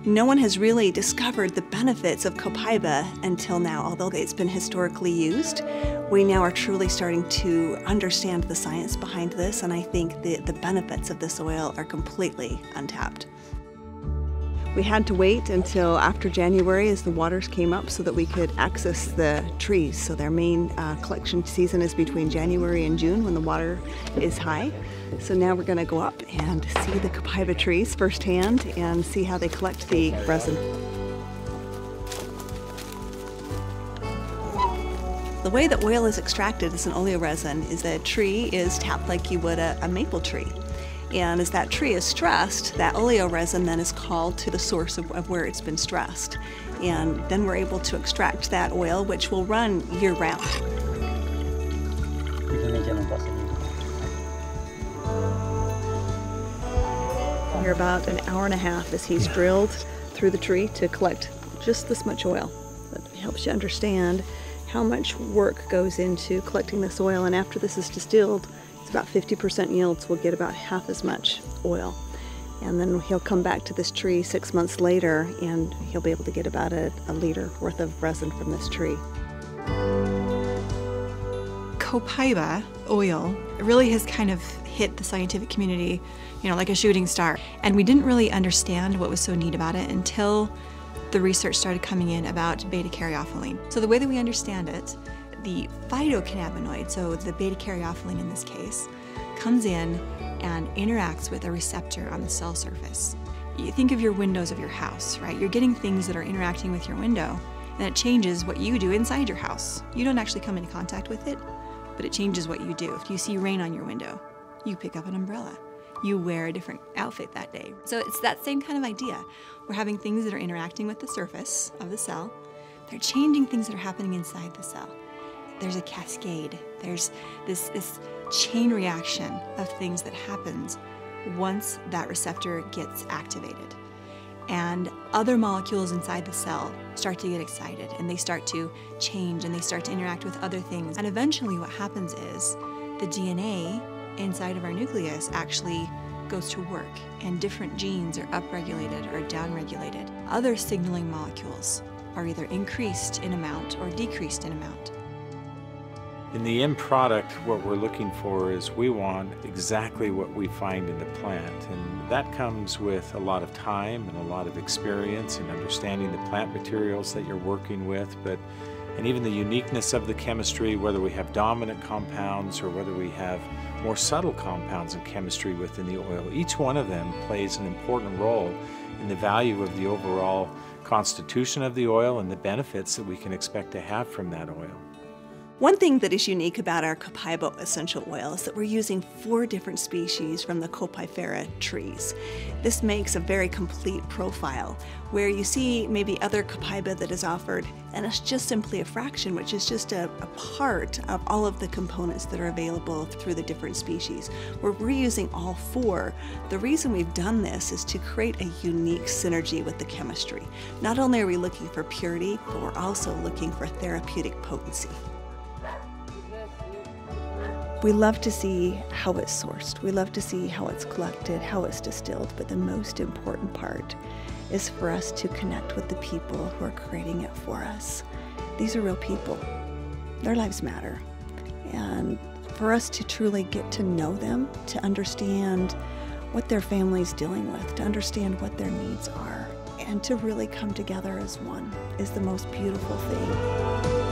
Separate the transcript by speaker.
Speaker 1: No one has really discovered the benefits of Copaiba until now. Although it's been historically used, we now are truly starting to understand the science behind this, and I think the benefits of this oil are completely untapped. We had to wait until after January as the waters came up so that we could access the trees. So their main collection season is between January and June when the water is high. So now we're going to go up and see the Copaiba trees firsthand and see how they collect the resin. The way that oil is extracted as an oleoresin is that a tree is tapped like you would a maple tree. And as that tree is stressed, that oleoresin then is called to the source of where it's been stressed. And then we're able to extract that oil, which will run year-round. Here about an hour and a half as he's drilled through the tree to collect just this much oil. That helps you understand how much work goes into collecting this oil, and after this is distilled, it's about 50% yields. We'll get about half as much oil. And then he'll come back to this tree 6 months later and he'll be able to get about a liter worth of resin from this tree.
Speaker 2: Copaiba oil really has kind of hit the scientific community, like a shooting star. And we didn't really understand what was so neat about it until the research started coming in about beta-caryophyllene. So the way that we understand it, the phytocannabinoid, so the beta-caryophyllene in this case, comes in and interacts with a receptor on the cell surface. You think of your windows of your house, right? You're getting things that are interacting with your window, and it changes what you do inside your house. You don't actually come into contact with it, but it changes what you do. If you see rain on your window, you pick up an umbrella. You wear a different outfit that day. So it's that same kind of idea. We're having things that are interacting with the surface of the cell. They're changing things that are happening inside the cell. There's a cascade. There's this chain reaction of things that happens once that receptor gets activated. And other molecules inside the cell start to get excited, and they start to change, and they start to interact with other things. And eventually what happens is the DNA inside of our nucleus actually goes to work, and different genes are upregulated or downregulated. Other signaling molecules are either increased in amount or decreased in amount.
Speaker 3: In the end product, what we're looking for is we want exactly what we find in the plant, and that comes with a lot of time and a lot of experience in understanding the plant materials that you're working with, and even the uniqueness of the chemistry, whether we have dominant compounds or whether we have more subtle compounds in chemistry within the oil. Each one of them plays an important role in the value of the overall constitution of the oil and the benefits that we can expect to have from that oil.
Speaker 1: One thing that is unique about our Copaiba essential oil is that we're using 4 different species from the Copaiba trees. This makes a very complete profile, where you see maybe other Copaiba that is offered, and it's just simply a fraction, which is just a part of all of the components that are available through the different species. Where we're using all 4, the reason we've done this is to create a unique synergy with the chemistry. Not only are we looking for purity, but we're also looking for therapeutic potency. We love to see how it's sourced. We love to see how it's collected, how it's distilled, but the most important part is for us to connect with the people who are creating it for us. These are real people. Their lives matter. And for us to truly get to know them, to understand what their family's dealing with, to understand what their needs are, and to really come together as one is the most beautiful thing.